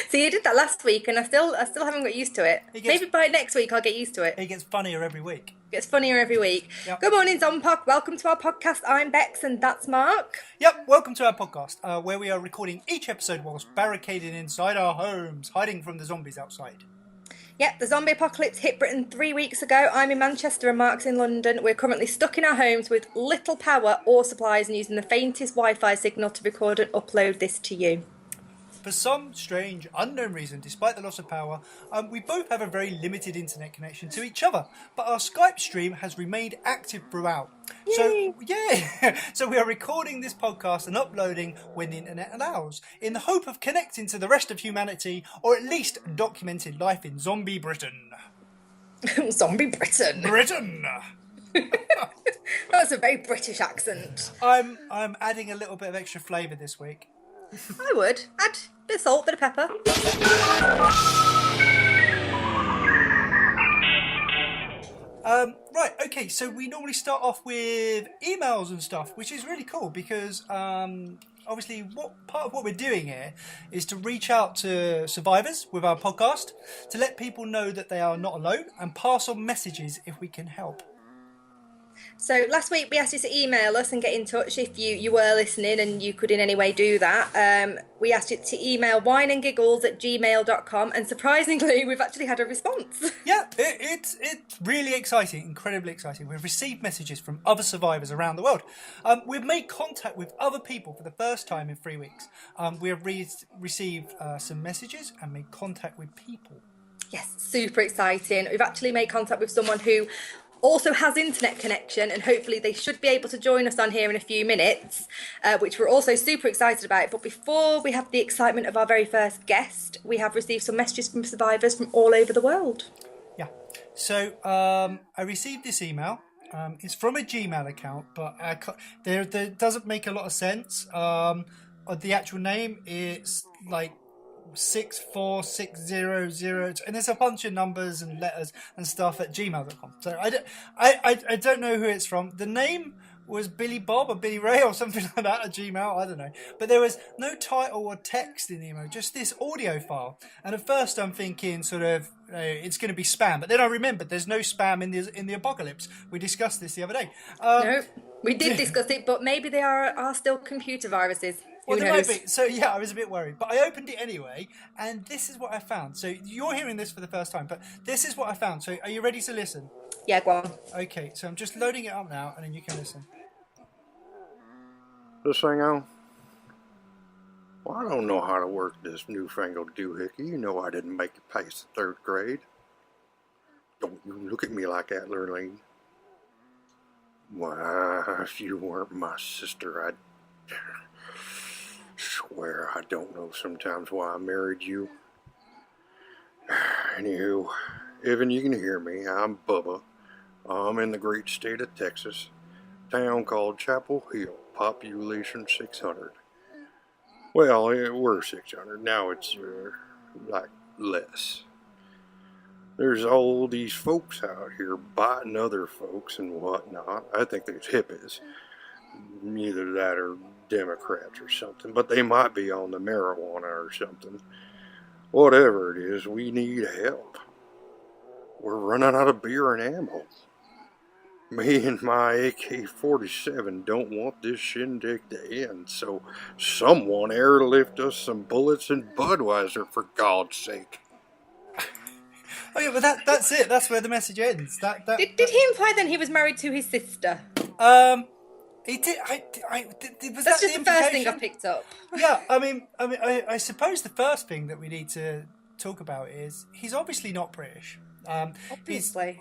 See, you did that last week, and I still haven't got used to it. Maybe by next week I'll get used to it. It gets funnier every week. Gets funnier every week. Yep. Good morning, Zompoc. Welcome to our podcast. I'm Bex, and that's Marc. Yep, welcome to our podcast, where we are recording each episode whilst barricaded inside our homes, hiding from the zombies outside. Yep, the zombie apocalypse hit Britain 3 weeks ago. I'm in Manchester and Marc's in London. We're currently stuck in our homes with little power or supplies and using the faintest Wi-Fi signal to record and upload this to you. For some strange, unknown reason, despite the loss of power, we both have a very limited internet connection to each other, but our Skype stream has remained active throughout. Yay. So we are recording this podcast and uploading when the internet allows, in the hope of connecting to the rest of humanity, or at least documenting life in zombie Britain. Zombie Britain. Britain! That's a very British accent. I'm adding a little bit of extra flavour this week. I would. Add a bit of salt, bit of pepper. Right, okay, so we normally start off with emails and stuff, which is really cool because obviously part of what we're doing here is to reach out to survivors with our podcast, to let people know that they are not alone and pass on messages if we can help. So last week we asked you to email us and get in touch if you were listening and you could in any way do that. We asked you to email wineandgiggles@gmail.com, and surprisingly we've actually had a response. Yeah, it's really exciting, incredibly exciting. We've received messages from other survivors around the world. We've made contact with other people for the first time in 3 weeks. We have received some messages and made contact with people. Yes, super exciting. We've actually made contact with someone who also has internet connection, and hopefully they should be able to join us on here in a few minutes, which we're also super excited about. But before we have the excitement of our very first guest, we have received some messages from survivors from all over the world. Yeah, so I received this email. It's from a Gmail account, but there doesn't make a lot of sense. The actual name is like 64600, and there's a bunch of numbers and letters and stuff at gmail.com. So I don't know who it's from. The name was Billy Bob or Billy Ray or something like that at Gmail. I don't know. But there was no title or text in the email, just this audio file. And at first I'm thinking sort of it's going to be spam, but then I remembered there's no spam in the apocalypse. We discussed this the other day. No, we did discuss it, but maybe they are still computer viruses. Well, there might be. So, yeah, I was a bit worried. But I opened it anyway, and this is what I found. So, you're hearing this for the first time, but this is what I found. So, are you ready to listen? Yeah, go on. Okay, so I'm just loading it up now, and then you can listen. This thing on? Well, I don't know how to work this newfangled doohickey. You know I didn't make it past the 3rd grade. Don't you look at me like that, Lurleen. Why, if you weren't my sister, I'd swear I don't know sometimes why I married you. Anywho, even you can hear me, I'm Bubba. I'm in the great state of Texas, town called Chapel Hill, population 600. Well, we're 600, now it's like less. There's all these folks out here biting other folks and whatnot. I think there's hippies. Either that or Democrats or something, but they might be on the marijuana or something. Whatever it is, we need help. We're running out of beer and ammo. Me and my AK-47 don't want this shindig to end, so someone airlift us some bullets and Budweiser, for God's sake. Oh yeah, but that's it. That's where the message ends. Did he imply then he was married to his sister? He did. Was That's that just the first thing I picked up. Yeah, I suppose the first thing that we need to talk about is he's obviously not British. Obviously.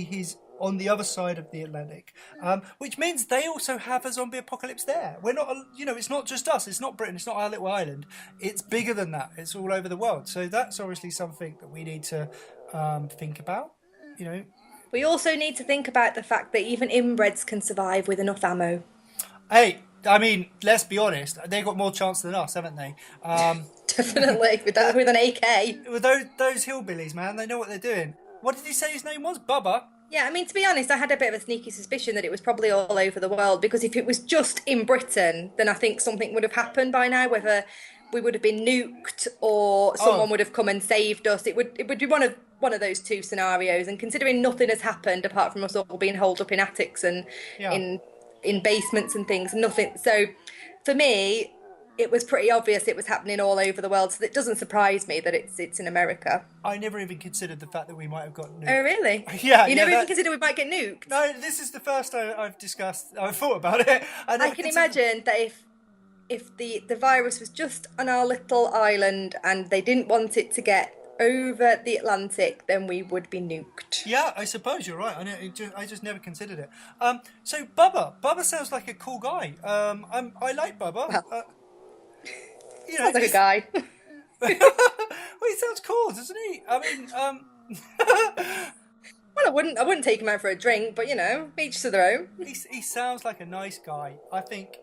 He's on the other side of the Atlantic, which means they also have a zombie apocalypse there. We're not, it's not just us. It's not Britain. It's not our little island. It's bigger than that. It's all over the world. So that's obviously something that we need to think about. We also need to think about the fact that even inbreds can survive with enough ammo. Hey, I mean, let's be honest. They've got more chance than us, haven't they? Definitely, with an AK. With those hillbillies, man, they know what they're doing. What did he say his name was? Bubba? Yeah, I mean, to be honest, I had a bit of a sneaky suspicion that it was probably all over the world, because if it was just in Britain, then I think something would have happened by now, whether we would have been nuked or someone would have come and saved us. It would be one of those two scenarios. And considering nothing has happened apart from us all being holed up in attics and in basements and things, nothing. So for me, it was pretty obvious it was happening all over the world. So it doesn't surprise me that it's in America. I never even considered the fact that we might have got nuked. Oh, really? Yeah. You never even considered we might get nuked? No, this is the first I've thought about it. I can imagine that if the virus was just on our little island and they didn't want it to get over the Atlantic, then we would be nuked. Yeah, I suppose you're right. I just never considered it. So Bubba sounds like a cool guy. I like Bubba. Well, sounds like a guy. Well, he sounds cool, doesn't he? I mean, Well, I wouldn't take him out for a drink, but each to their own. he sounds like a nice guy. I think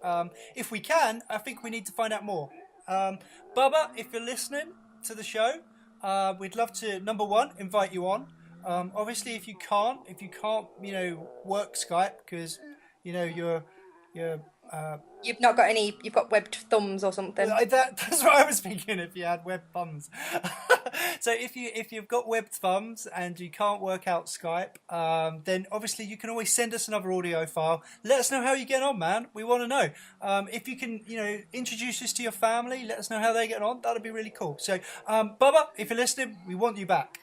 if we can, I think we need to find out more. Bubba, if you're listening to the show, we'd love to, number one, invite you on. Obviously, if you can't, work Skype because you're You've not got any. You've got webbed thumbs or something. That's what I was thinking. If you had webbed thumbs, so if you've got webbed thumbs and you can't work out Skype, then obviously you can always send us another audio file. Let us know how you get on, man. We want to know. If you can, introduce us to your family. Let us know how they get on. That'd be really cool. So, Bubba, if you're listening, we want you back.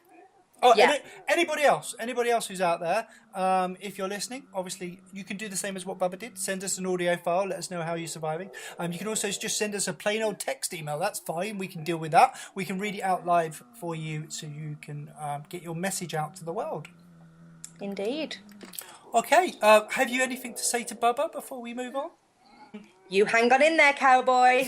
Oh, yeah. Anybody else who's out there, if you're listening, obviously you can do the same as what Bubba did. Send us an audio file. Let us know how you're surviving. You can also just send us a plain old text email. That's fine. We can deal with that. We can read it out live for you so you can get your message out to the world. Indeed. Okay. Have you anything to say to Bubba before we move on? You hang on in there, cowboy.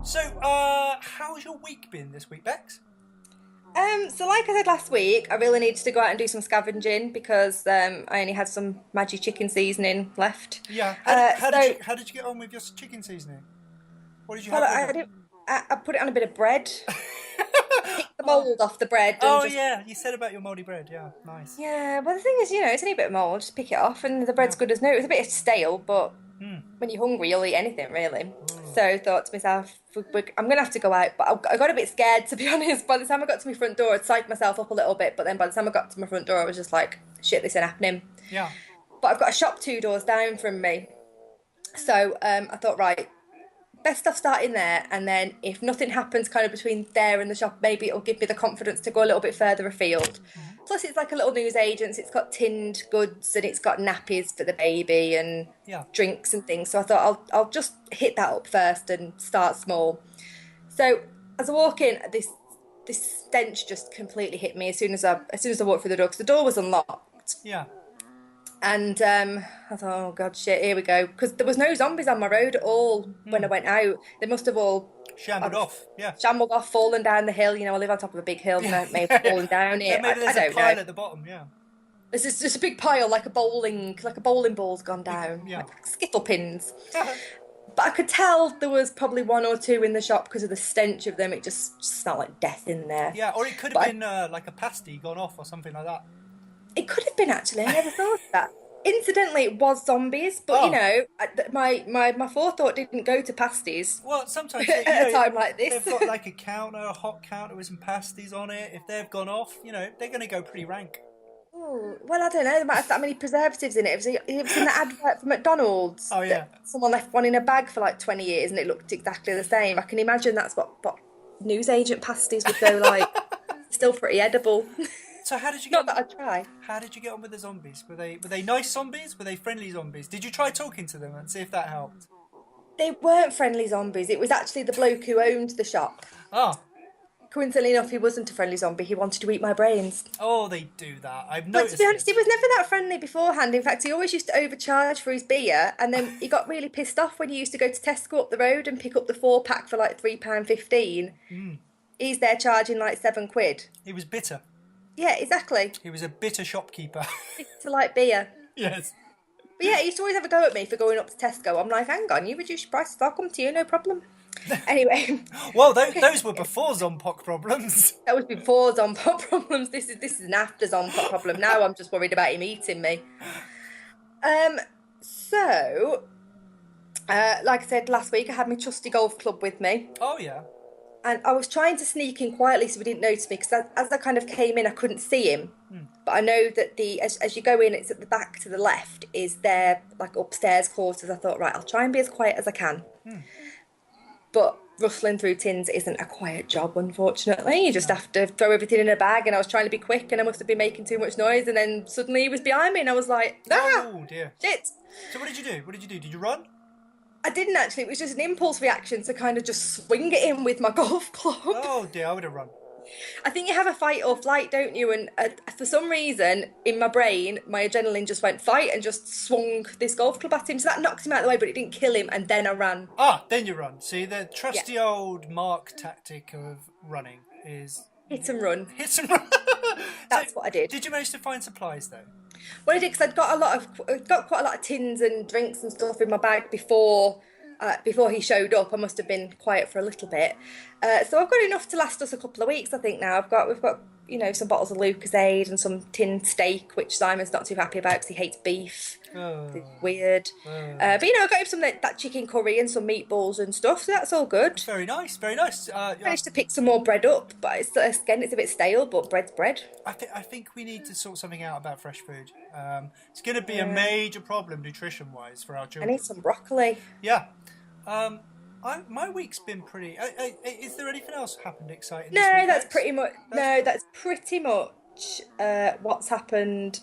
So, how's your week been this week, Bex? So like I said last week, I really needed to go out and do some scavenging because I only had some Maggi chicken seasoning left. Yeah. How did you get on with your chicken seasoning? What did you have? I put it on a bit of bread. Picked the mould off the bread. Yeah, you said about your mouldy bread. Yeah, nice. Yeah, well the thing is, it's only a bit of mould. Just pick it off, and the bread's good as new. It was a bit stale, but when you're hungry, you'll eat anything really. So I thought to myself, I'm going to have to go out. But I got a bit scared, to be honest. By the time I got to my front door, I'd psyched myself up a little bit. But then by the time I got to my front door, I was just like, shit, this ain't happening. Yeah. But I've got a shop 2 doors down from me. So I thought, right, best off starting there. And then if nothing happens kind of between there and the shop, maybe it'll give me the confidence to go a little bit further afield. Plus, it's like a little newsagent. It's got tinned goods and it's got nappies for the baby and drinks and things. So I thought I'll just hit that up first and start small. So as I walk in, this stench just completely hit me as soon as I walked through the door because the door was unlocked. Yeah. And I thought, oh god, shit, here we go. Because there was no zombies on my road at all when I went out. They must have all shambled off, fallen down the hill. I live on top of a big hill, maybe fallen down it. Maybe there's a pile at the bottom. Yeah. This is just a big pile, like a bowling ball's gone down, like skittle pins. But I could tell there was probably 1 or 2 in the shop because of the stench of them. It just smelled like death in there. Yeah, or it could have been like a pasty gone off or something like that. It could have been, actually. I never thought of that. Incidentally, it was zombies, but my forethought didn't go to pasties. Well, sometimes at a time like this, they've got like a hot counter with some pasties on it. If they've gone off, they're going to go pretty rank. Oh, well, I don't know. There might have that many preservatives in it. It was in the advert for McDonald's. Oh yeah. Someone left one in a bag for like 20 years, and it looked exactly the same. I can imagine that's what newsagent pasties would go like. Still pretty edible. So how did you get? Not that I'd try. How did you get on with the zombies? Were they nice zombies? Were they friendly zombies? Did you try talking to them and see if that helped? They weren't friendly zombies. It was actually the bloke who owned the shop. Oh. Coincidentally enough, he wasn't a friendly zombie. He wanted to eat my brains. Oh, they do that. I've noticed. But to be honest, he was never that friendly beforehand. In fact, he always used to overcharge for his beer, and then he got really pissed off when he used to go to Tesco up the road and pick up the 4-pack for like £3.15. He's there charging like £7. He was bitter. Yeah, exactly. He was a bitter shopkeeper. To like beer. Yes. But yeah, he used to always have a go at me for going up to Tesco. I'm like, hang on, you reduce your prices, I'll come to you, no problem. Anyway. Well, those were before Zompoc problems. That was before Zompoc problems. This is an after Zompoc problem. Now I'm just worried about him eating me. So, like I said last week, I had my trusty golf club with me. Oh, yeah. And I was trying to sneak in quietly so he didn't notice me, because as I kind of came in, I couldn't see him. But I know that as you go in, it's at the back to the left, is their like upstairs quarters. I thought, right, I'll try and be as quiet as I can. But rustling through tins isn't a quiet job, unfortunately. You just have to throw everything in a bag, and I was trying to be quick, and I must have been making too much noise, and then suddenly he was behind me, and I was like, oh dear, shit. So what did you do? Did you run? I didn't actually. It was just an impulse reaction to kind of just swing it in with my golf club. Oh dear, I would have run. I think you have a fight or flight, don't you? And for some reason, in my brain, my adrenaline just went fight and just swung this golf club at him. So that knocked him out of the way, but it didn't kill him. And then I ran. Then you run. See, the trusty old Marc tactic of running is... Hit and run. Hit and run. That's what I did. Did you manage to find supplies, though? Well, I did, because I'd got quite a lot of tins and drinks and stuff in my bag before he showed up. I must have been quiet for a little bit. So I've got enough to last us a couple of weeks, I think, now. We've got some bottles of Lucozade and some tinned steak, which Simon's not too happy about because he hates beef. It's weird. But, I got him some that chicken curry and some meatballs and stuff, so that's all good. Very nice, very nice. Managed to pick some more bread up, but it's a bit stale, but bread's bread. I think we need to sort something out about fresh food. It's going to be a major problem nutrition-wise for our children. I need some broccoli. Yeah. My week's been pretty... is there anything else happened exciting No, this week, that's Bex? pretty much... That's pretty much what's happened.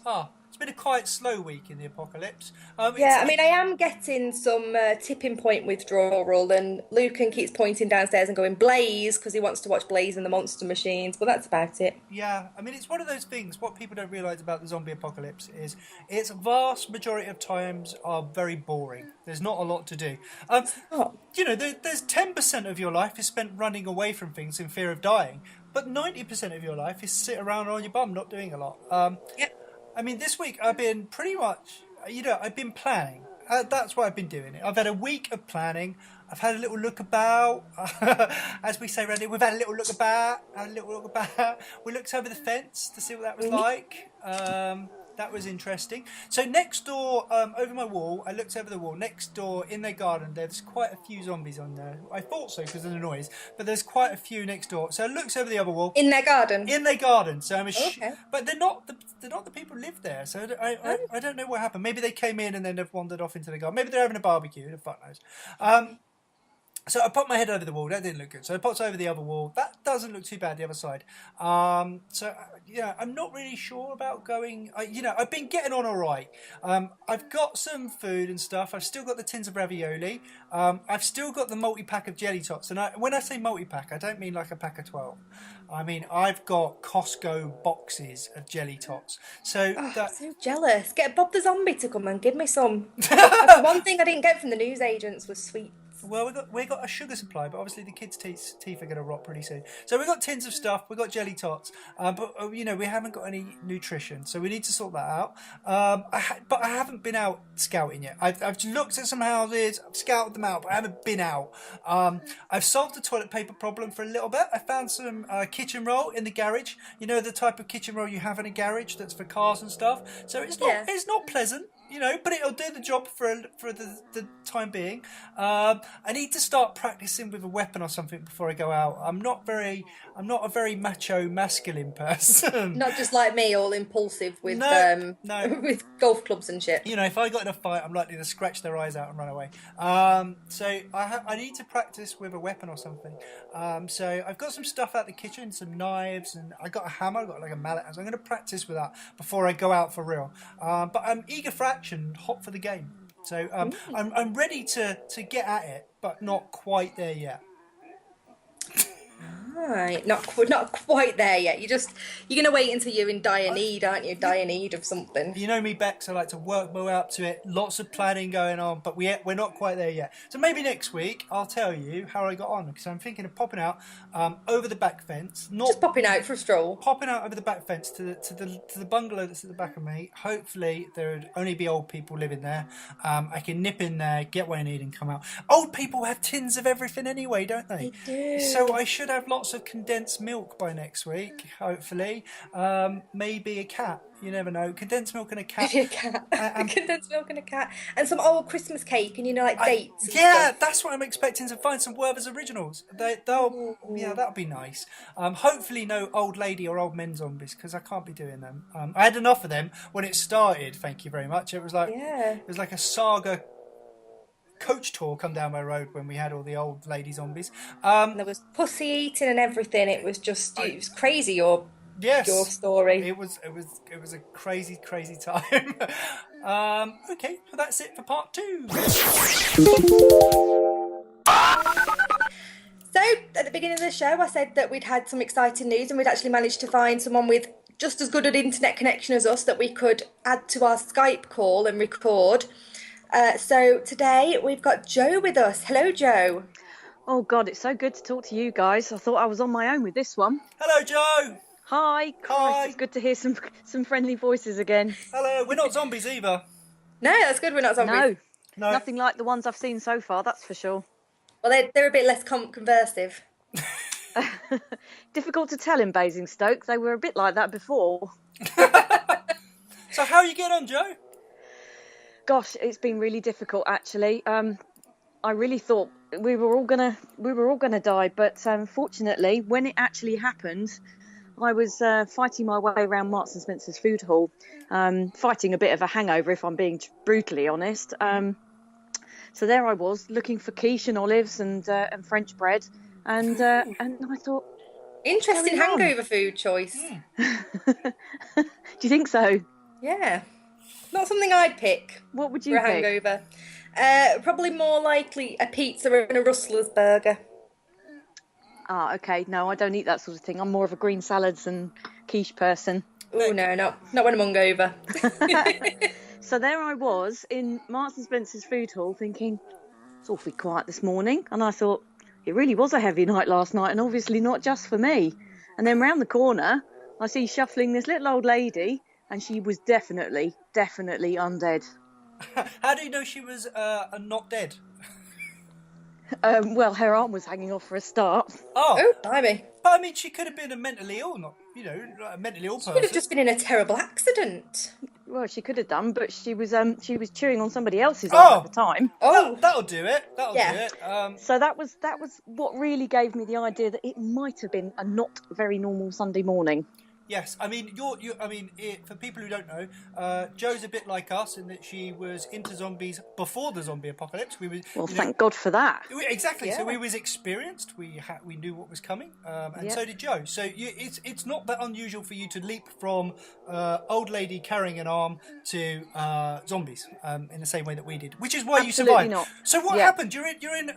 It's been a quite slow week in the apocalypse. I am getting some tipping point withdrawal, and Lucan keeps pointing downstairs and going, Blaze, because he wants to watch Blaze and the Monster Machines, but that's about it. Yeah, it's one of those things, what people don't realise about the zombie apocalypse is its vast majority of times are very boring. There's not a lot to do. There's 10% of your life is spent running away from things in fear of dying, but 90% of your life is sit around on your bum not doing a lot. Yep. This week I've been pretty much, I've been planning. That's what I've been doing. I've had a week of planning. I've had a little look about. As we say around here, we've had a little look about. We looked over the fence to see what that was like. That was interesting. So next door, over my wall, I looked over the wall. Next door, in their garden, there's quite a few zombies on there. I thought so because of the noise, but there's quite a few next door. So I looked over the other wall. In their garden? In their garden. So okay. But they're not the people who live there. So I don't know what happened. Maybe they came in and then they've wandered off into the garden. Maybe they're having a barbecue. Who the fuck knows? So I popped my head over the wall. That didn't look good. So I popped over the other wall. That doesn't look too bad, the other side. I'm not really sure about going. I've been getting on all right. I've got some food and stuff. I've still got the tins of ravioli. I've still got the multi-pack of jelly tots. And when I say multi-pack, I don't mean like a pack of 12. I've got Costco boxes of jelly tots. I'm so jealous. Get Bob the Zombie to come and give me some. That's the one thing I didn't get from the newsagents was sweets. Well, we got a sugar supply, but obviously the kids' teeth are going to rot pretty soon. So we've got tins of stuff, we've got jelly tots, but we haven't got any nutrition, so we need to sort that out. But I haven't been out scouting yet. I've looked at some houses, I've scouted them out, but I haven't been out. I've solved the toilet paper problem for a little bit. I found some kitchen roll in the garage. The type of kitchen roll you have in a garage that's for cars and stuff. So it's not pleasant. But it'll do the job for the time being. I need to start practicing with a weapon or something before I go out. I'm not a very macho, masculine person. Not just like me, all impulsive with no. with golf clubs and shit. If I got in a fight, I'm likely to scratch their eyes out and run away. So I need to practice with a weapon or something. So I've got some stuff out the kitchen, some knives, and I got a hammer, I got like a mallet, so I'm going to practice with that before I go out for real. But I'm eager for action, hot for the game. So I'm ready to get at it, but not quite there yet. Right, not quite there yet. You're gonna wait until you're in dire need, aren't you? Dire need of something. You know me, Bex. I like to work my way up to it. Lots of planning going on, but we're not quite there yet. So maybe next week I'll tell you how I got on, because I'm thinking of popping out over the back fence. Not Just popping out for a stroll. Popping out over the back fence to the bungalow that's at the back of me. Hopefully there would only be old people living there. I can nip in there, get what I need, and come out. Old people have tins of everything anyway, don't they? They do. So I should have lots of condensed milk by next week, hopefully. Maybe a cat. You never know. Condensed milk and a cat. Maybe a cat. Condensed milk and a cat. And some old Christmas cake and, like, dates. Yeah, that's what I'm expecting to find, some Werther's Originals. That'll be nice. Hopefully no old lady or old men zombies, because I can't be doing them. I had enough of them when it started, thank you very much. It was like a saga coach tour come down my road when we had all the old lady zombies. There was pussy eating and everything. It was just, it was crazy, your story. It was a crazy time. Okay, well that's it for part 2. So at the beginning of the show I said that we'd had some exciting news, and we'd actually managed to find someone with just as good an internet connection as us that we could add to our Skype call and record. So today we've got Joe with us. Hello, Joe. Oh God, it's so good to talk to you guys. I thought I was on my own with this one. Hello, Joe. Hi. Hi. It's good to hear some friendly voices again. Hello. We're not zombies either. No, that's good. We're not zombies. No, nothing like the ones I've seen so far. That's for sure. Well, they're a bit less conversive. Difficult to tell in Basingstoke. They were a bit like that before. So how are you getting on, Joe? Gosh, it's been really difficult actually. I really thought we were all gonna die, but fortunately, when it actually happened, I was fighting my way around Marks and Spencer's food hall, fighting a bit of a hangover, if I'm being brutally honest. So there I was, looking for quiche and olives and French bread, and I thought, interesting hangover food choice. Do you think so? Yeah, not something I'd pick. What would you for a pick? Hangover? Probably more likely a pizza and a Rustler's burger. Ah, okay. No, I don't eat that sort of thing. I'm more of a green salads and quiche person. Oh no, not when I'm hungover. So there I was in Marks and Spencer's food hall thinking, it's awfully quiet this morning. And I thought, it really was a heavy night last night, and obviously not just for me. And then round the corner, I see shuffling this little old lady, and she was definitely undead. How do you know she was not dead? Well, her arm was hanging off for a start. Oh, blimey. But I mean, she could have been a mentally ill, a mentally ill person. She could have just been in a terrible accident. Well, she could have done, but she was chewing on somebody else's arm at the time. Oh, that'll do it. That'll do it. So that was what really gave me the idea that it might have been a not very normal Sunday morning. Yes, I mean, for people who don't know, Joe's a bit like us in that she was into zombies before the zombie apocalypse. Thank God for that. Exactly. Yeah. So we was experienced. We knew what was coming, and so did Joe. So it's not that unusual for you to leap from old lady carrying an arm to zombies in the same way that we did, which is why you survived. Not. So what happened? You're in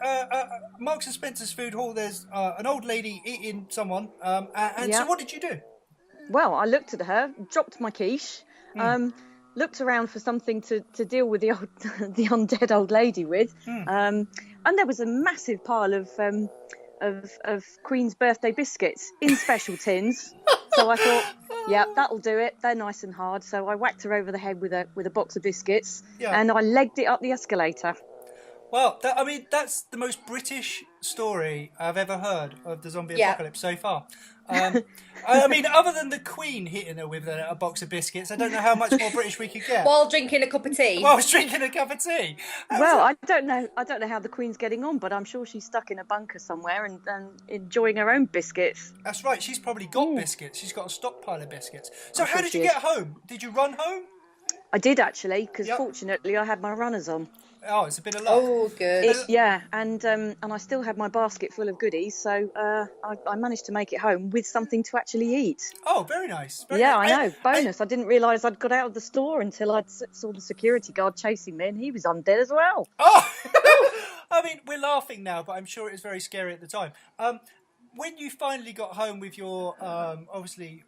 Marks and Spencer's food hall. There's an old lady eating someone, so what did you do? Well, I looked at her, dropped my quiche, looked around for something to deal with the undead old lady with, and there was a massive pile of Queen's birthday biscuits in special tins. So I thought, yeah, that'll do it. They're nice and hard. So I whacked her over the head with a box of biscuits, and I legged it up the escalator. Well, that's the most British story I've ever heard of the zombie apocalypse so far. I mean, other than the Queen hitting her with a box of biscuits, I don't know how much more British we could get. while drinking a cup of tea. While I was drinking a cup of tea. Well, I don't know how the Queen's getting on, but I'm sure she's stuck in a bunker somewhere and enjoying her own biscuits. That's right. She's probably got biscuits. She's got a stockpile of biscuits. So how did you get home? Did you run home? I did actually, because fortunately I had my runners on. Oh, it's a bit of luck. Oh, good. And I still had my basket full of goodies, so I managed to make it home with something to actually eat. Oh, very nice. Very nice. I know. Bonus. I didn't realise I'd got out of the store until I saw the security guard chasing me, and he was undead as well. Oh! I mean, we're laughing now, but I'm sure it was very scary at the time. when you finally got home with your obviously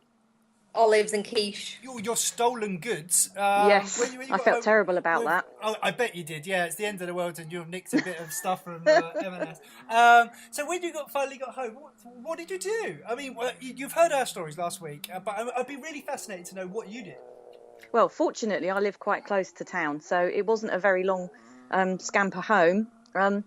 Olives and quiche. your stolen goods. Yes, when you I got felt home terrible about that. Oh, I bet you did. Yeah, it's the end of the world, and you've nicked a bit of stuff from M&S. So when you finally got home, what did you do? I mean, you've heard our stories last week, but I'd be really fascinated to know what you did. Well, fortunately, I live quite close to town, so it wasn't a very long scamper home. And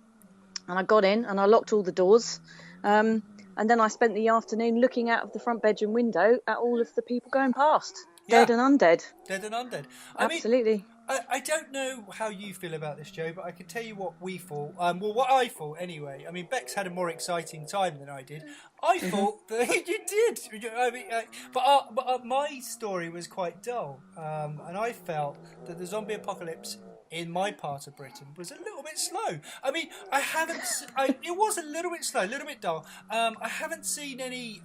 I got in and I locked all the doors. And then I spent the afternoon looking out of the front bedroom window at all of the people going past, dead and undead. Dead and undead. Absolutely. I don't know how you feel about this, Joe, but I can tell you what we thought. Well, what I thought anyway. I mean, Bex had a more exciting time than I did. I thought that you did. I mean, but my story was quite dull, and I felt that the zombie apocalypse in my part of Britain was a little bit slow. I mean, it was a little bit slow, a little bit dull. I haven't seen any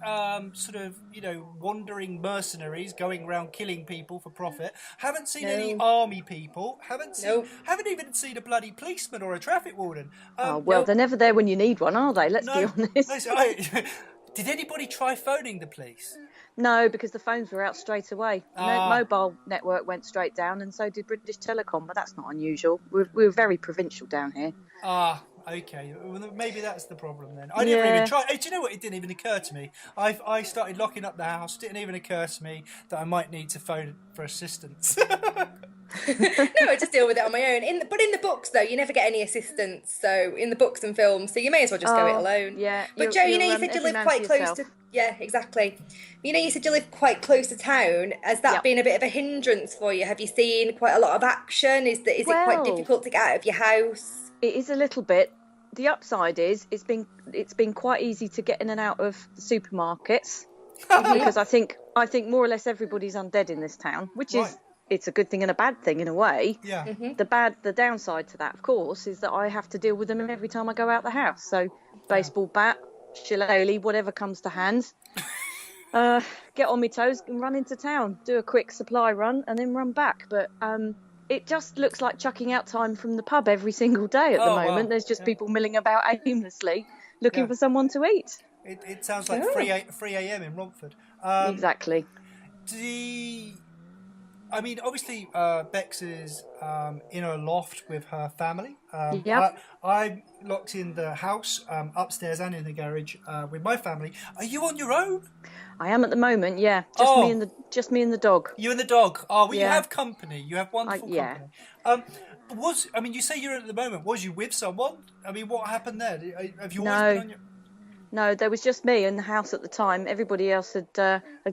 sort of, wandering mercenaries going around killing people for profit. Haven't seen any army people. Haven't even seen a bloody policeman or a traffic warden. They're never there when you need one, are they? Let's be honest. Did anybody try phoning the police? No, because the phones were out straight away. Mobile network went straight down, and so did British Telecom, but that's not unusual. We're very provincial down here. Okay. Well, maybe that's the problem then. I didn't even try. Do you know what? It didn't even occur to me. I started locking up the house. Didn't even occur to me that I might need to phone for assistance. No, I just deal with it on my own. But in the books, though, you never get any assistance. So in the books and films, so you may as well just go it alone. Yeah. But Joe, you said you live quite close to. Yeah, exactly. You said you live quite close to town. Has that been a bit of a hindrance for you? Have you seen quite a lot of action? Is it quite difficult to get out of your house? It is a little bit. The upside is it's been quite easy to get in and out of the supermarkets because I think more or less everybody's undead in this town, which is. It's a good thing and a bad thing in a way. Yeah. Mm-hmm. The downside to that, of course, is that I have to deal with them every time I go out the house. So, baseball bat, shillelagh, whatever comes to hand. Get on my toes and run into town, do a quick supply run, and then run back. But it just looks like chucking out time from the pub every single day at the moment. Wow. There's just people milling about aimlessly, looking for someone to eat. It sounds like 3 a.m. in Romford. Exactly. I mean, obviously, Bex is in a loft with her family. I'm locked in the house, upstairs and in the garage with my family. Are you on your own? I am at the moment, yeah. Just me and the dog. You and the dog. Oh, well, you have company. You have wonderful company. You say you're at the moment. Was you with someone? I mean, what happened there? Have you always been on your... No, there was just me in the house at the time. Everybody else had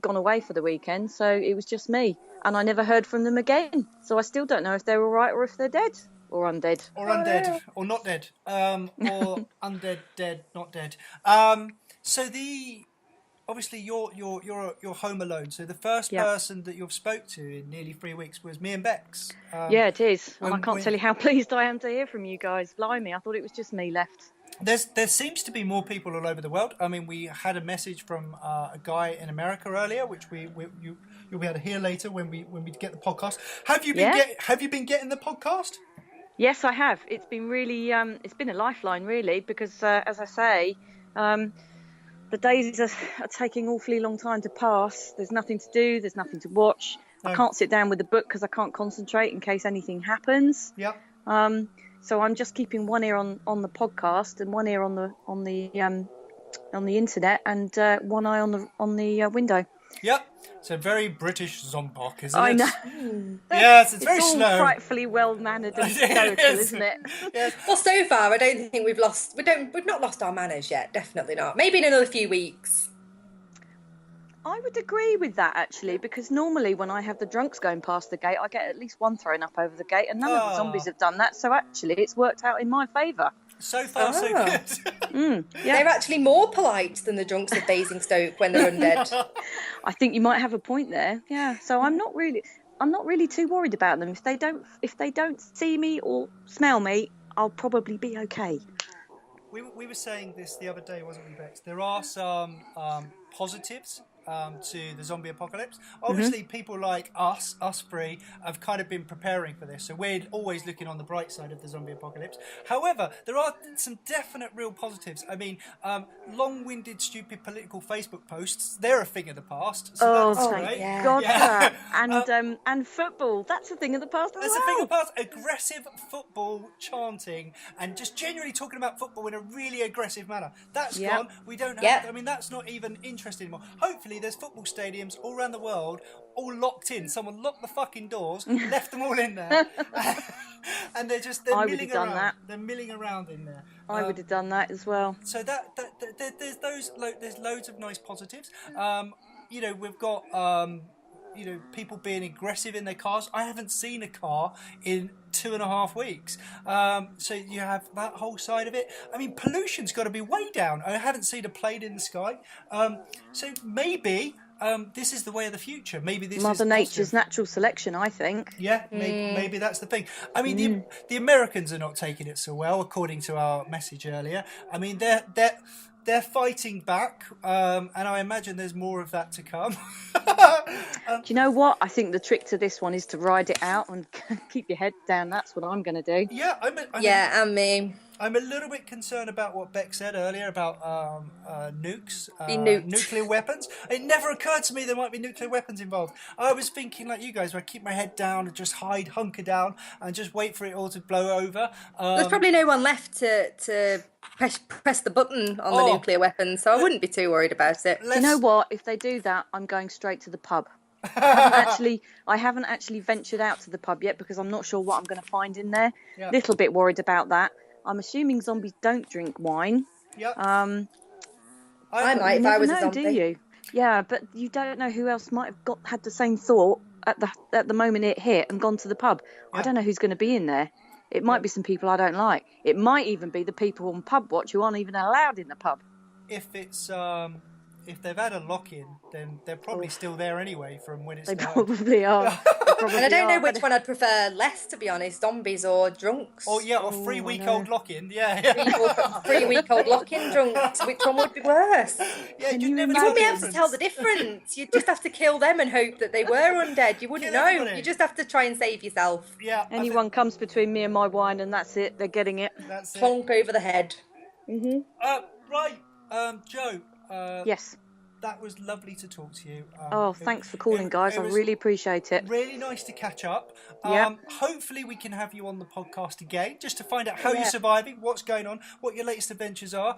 gone away for the weekend, so it was just me. And I never heard from them again. So I still don't know if they're all right or if they're dead or undead. Or undead or not dead. Or undead, dead, not dead. Obviously you're home alone. So the first person that you've spoke to in nearly 3 weeks was me and Bex. Yeah, it is. And I can't tell you how pleased I am to hear from you guys. Blimey, I thought it was just me left. There seems to be more people all over the world. I mean, we had a message from a guy in America earlier, which you'll be able to hear later when we get the podcast. Have you been getting the podcast? Yes, I have. It's been really it's been a lifeline really because as I say, the days are taking awfully long time to pass. There's nothing to do. There's nothing to watch. No. I can't sit down with the book because I can't concentrate in case anything happens. Yeah. So I'm just keeping one ear on the podcast and one ear on the internet and one eye on the window. Yep. So very British Zompoc, isn't it? I know. Yes, it's very all slow. Frightfully well mannered and stoical, isn't it? Yes. Well, so far I don't think we've not lost our manners yet. Definitely not. Maybe in another few weeks. I would agree with that, actually, because normally when I have the drunks going past the gate, I get at least one thrown up over the gate, and none of the zombies have done that, so actually it's worked out in my favour. So far, so good. They're actually more polite than the drunks of Basingstoke when they're undead. I think you might have a point there, yeah. So I'm not really too worried about them. If they don't see me or smell me, I'll probably be okay. We were saying this the other day, wasn't we, Bex? There are some positives to the zombie apocalypse. Obviously, people like us three, have kind of been preparing for this, so we're always looking on the bright side of the zombie apocalypse. However, there are some definite real positives. I mean, long-winded, stupid political Facebook posts, they're a thing of the past. So that's thank great. God for that. And football, that's a thing of the past as That's well. a thing of the past. Aggressive football chanting and just genuinely talking about football in a really aggressive manner. That's gone. We don't have. I mean, that's not even interesting anymore. Hopefully, there's football stadiums all around the world, all locked in. Someone locked the fucking doors, left them all in there, and they're milling around. That. They're milling around in there. I would have done that as well. So there's loads of nice positives. We've got people being aggressive in their cars. I haven't seen a car in 2.5 weeks. So you have that whole side of it. I mean, pollution's got to be way down. I haven't seen a plane in the sky. So maybe this is the way of the future. Maybe this Mother is Nature's natural selection, I think. Yeah, maybe that's the thing. I mean, the Americans are not taking it so well, according to our message earlier. I mean, they're fighting back, and I imagine there's more of that to come. Do you know what? I think the trick to this one is to ride it out and keep your head down. That's what I'm going to do. Yeah, and me. I'm a little bit concerned about what Beck said earlier about nukes, nuclear weapons. It never occurred to me there might be nuclear weapons involved. I was thinking like you guys, where I keep my head down and just hunker down and just wait for it all to blow over. There's probably no one left to press the button on the nuclear weapons, so I wouldn't be too worried about it. You know what? If they do that, I'm going straight to the pub. I haven't actually ventured out to the pub yet because I'm not sure what I'm going to find in there. Little bit worried about that. I'm assuming zombies don't drink wine. Yeah. I might if I was a zombie. Do you? Yeah, but you don't know who else might have had the same thought at the moment it hit and gone to the pub. Yeah. I don't know who's going to be in there. It might be some people I don't like. It might even be the people on Pub Watch who aren't even allowed in the pub. If it's if they've had a lock-in, then they're probably still there anyway from when it started. They probably are. And I don't know which one I'd prefer less, to be honest, zombies or drunks. Or 3-week-old lock-in, 3-week-old lock-in drunks. Which one would be worse? Yeah, you wouldn't be able to tell the difference. You'd just have to kill them and hope that they were undead. You wouldn't know. Everybody. You just have to try and save yourself. Yeah. Anyone comes between me and my wine and that's it. They're getting it. That's it. Plonk over the head. Mm-hmm. Right, Joe. Yes. That was lovely to talk to you. Thanks for calling, guys. I really appreciate it. Really nice to catch up. Hopefully we can have you on the podcast again, just to find out how you're surviving, what's going on, what your latest adventures are.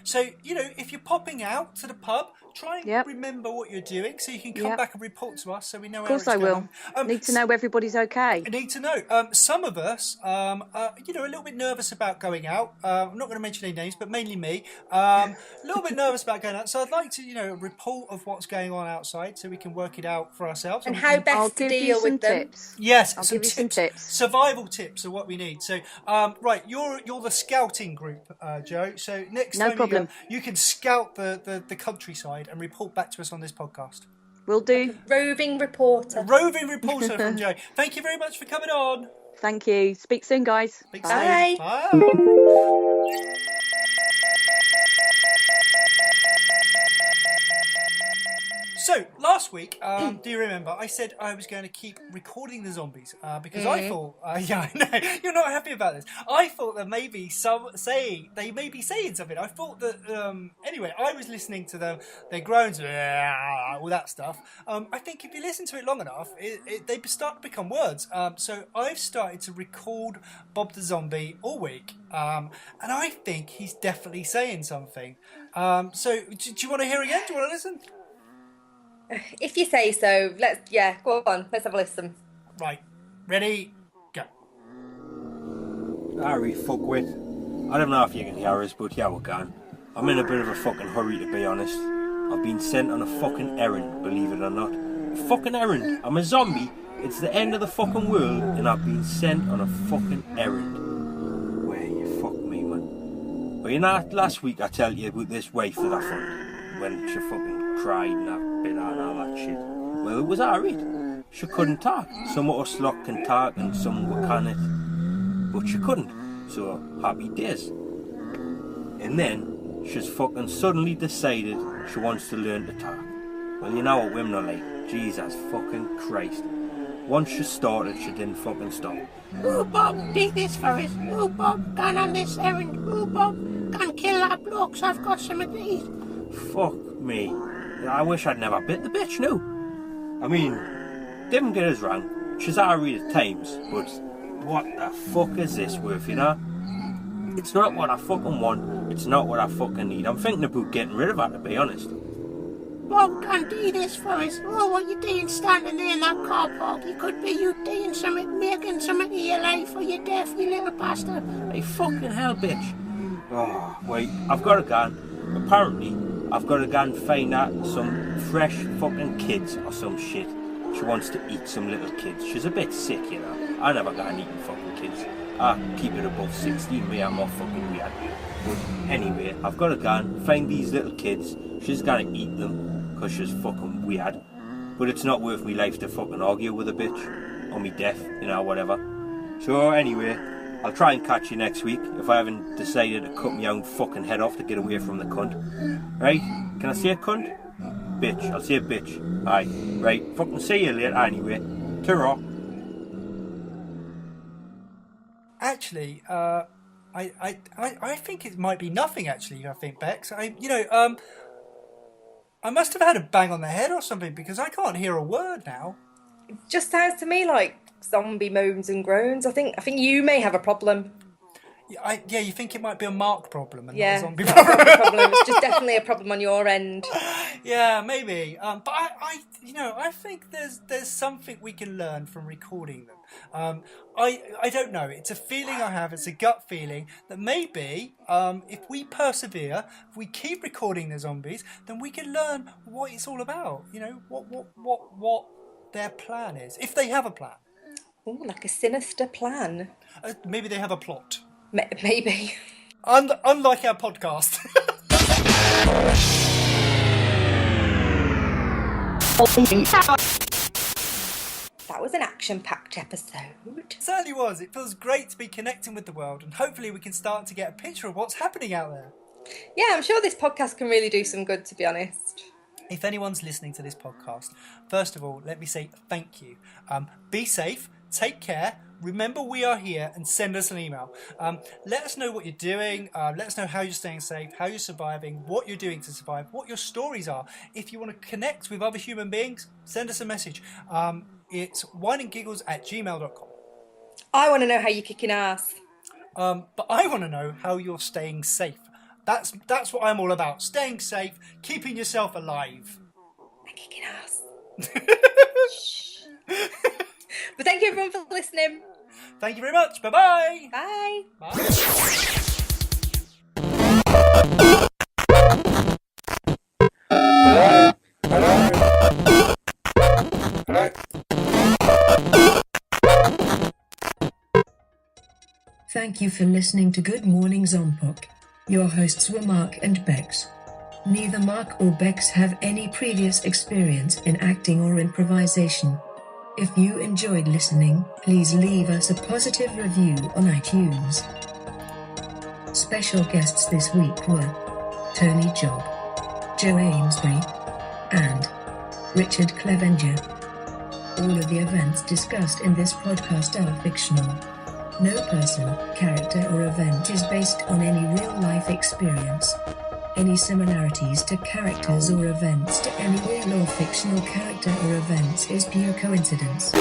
So, if you're popping out to the pub, try and remember what you're doing so you can come back and report to us so we know how it's going. Of course I will. Need to know everybody's okay. I need to know. Some of us, are a little bit nervous about going out. I'm not going to mention any names, but mainly me. A little bit nervous about going out. So I'd like to, a report of what's going on outside so we can work it out for ourselves. And how best to deal with them. Tips. Yes, I'll give you some tips. Survival tips are what we need. So, right, you're the scouting group, Joe. So next time you can scout the countryside and report back to us on this podcast. Will do. Roving reporter. Roving reporter from Joe. Thank you very much for coming on. Thank you. Speak soon, guys. Bye. Bye. So, last week, do you remember, I said I was going to keep recording the zombies because I thought, I know, you're not happy about this. I thought that maybe they may be saying something. I thought that, anyway, I was listening to them, their groans, all that stuff. I think if you listen to it long enough, they start to become words. So I've started to record Bob the Zombie all week, and I think he's definitely saying something. So, do you want to hear again? Do you want to listen? If you say so, go on, let's have a listen. Right, ready, go. Harry, fuckwit. I don't know if you can hear us, but yeah, we can. I'm in a bit of a fucking hurry, to be honest. I've been sent on a fucking errand, believe it or not. A fucking errand. I'm a zombie. It's the end of the fucking world, and I've been sent on a fucking errand. Where you fuck me, man. Well, last week I tell you about this wife that I found when she fucking cried and that bit and all that shit. Well, it was alright. She couldn't talk. Some of us lot can talk and some we can't. But she couldn't. So, happy days. And then, she's fucking suddenly decided she wants to learn to talk. Well, you know what women are like. Jesus fucking Christ. Once she started, she didn't fucking stop. Oh, Bob, do this for us. Oh, Bob, gone on this errand. Oh, Bob, gone kill that bloke, so I've got some of these. Fuck me. I wish I'd never bit the bitch, no. I mean, didn't get us wrong. She's alright at times, but what the fuck is this worth, you know? It's not what I fucking want. It's not what I fucking need. I'm thinking about getting rid of her, to be honest. Bob, can't do this for us. Oh, what you doing standing there in that car park? You could be you doing something, making something of your life, or you're deaf, you little bastard. Hey, fucking hell, bitch. Oh, wait, I've got a gun. Apparently, I've got to go and find out some fresh fucking kids or some shit. She wants to eat some little kids. She's a bit sick, you know. I never got eating fucking kids. I keep it above 16, me, I'm more fucking weird. But anyway, I've got to go and find these little kids. She's gonna eat them, because she's fucking weird. But it's not worth me life to fucking argue with a bitch. Or me death, you know, whatever. So anyway, I'll try and catch you next week if I haven't decided to cut my own fucking head off to get away from the cunt. Right? Can I say a cunt? Bitch. I'll say a bitch. Aye. Right. Fucking see you later anyway. Ta-ra. Actually, I think it might be nothing. Actually, I think Bex. I must have had a bang on the head or something because I can't hear a word now. It just sounds to me like zombie moans and groans. I think you may have a problem. Yeah, you think it might be a Marc problem and Yeah, not a zombie not a problem? zombie problem. It's just definitely a problem on your end. Yeah, maybe. But I think there's something we can learn from recording them. I don't know. It's a feeling I have. It's a gut feeling that maybe if we persevere, if we keep recording the zombies, then we can learn what it's all about. You know, what their plan is, if they have a plan. Ooh, like a sinister plan. Maybe they have a plot. Maybe. Unlike our podcast. That was an action-packed episode. It certainly was. It feels great to be connecting with the world, and hopefully we can start to get a picture of what's happening out there. Yeah, I'm sure this podcast can really do some good, to be honest. If anyone's listening to this podcast, first of all, let me say thank you. Be safe, take care, remember we are here, and send us an email. Let us know what you're doing, let us know how you're staying safe, how you're surviving, what you're doing to survive, what your stories are. If you want to connect with other human beings, send us a message. It's wineandgiggles@gmail.com. I want to know how you're kicking ass. But I want to know how you're staying safe. That's what I'm all about. Staying safe, keeping yourself alive. And kicking ass. Shh. But thank you everyone for listening. Thank you very much. Bye-bye. Bye. Bye. Thank you for listening to Good Morning Zompoc. Your hosts were Marc and Bex. Neither Marc or Bex have any previous experience in acting or improvisation. If you enjoyed listening, please leave us a positive review on iTunes. Special guests this week were Tony Job, Joe Amesbury, and Richard Clevenger. All of the events discussed in this podcast are fictional. No person, character or event is based on any real-life experience. Any similarities to characters or events to any real or fictional character or events is pure coincidence.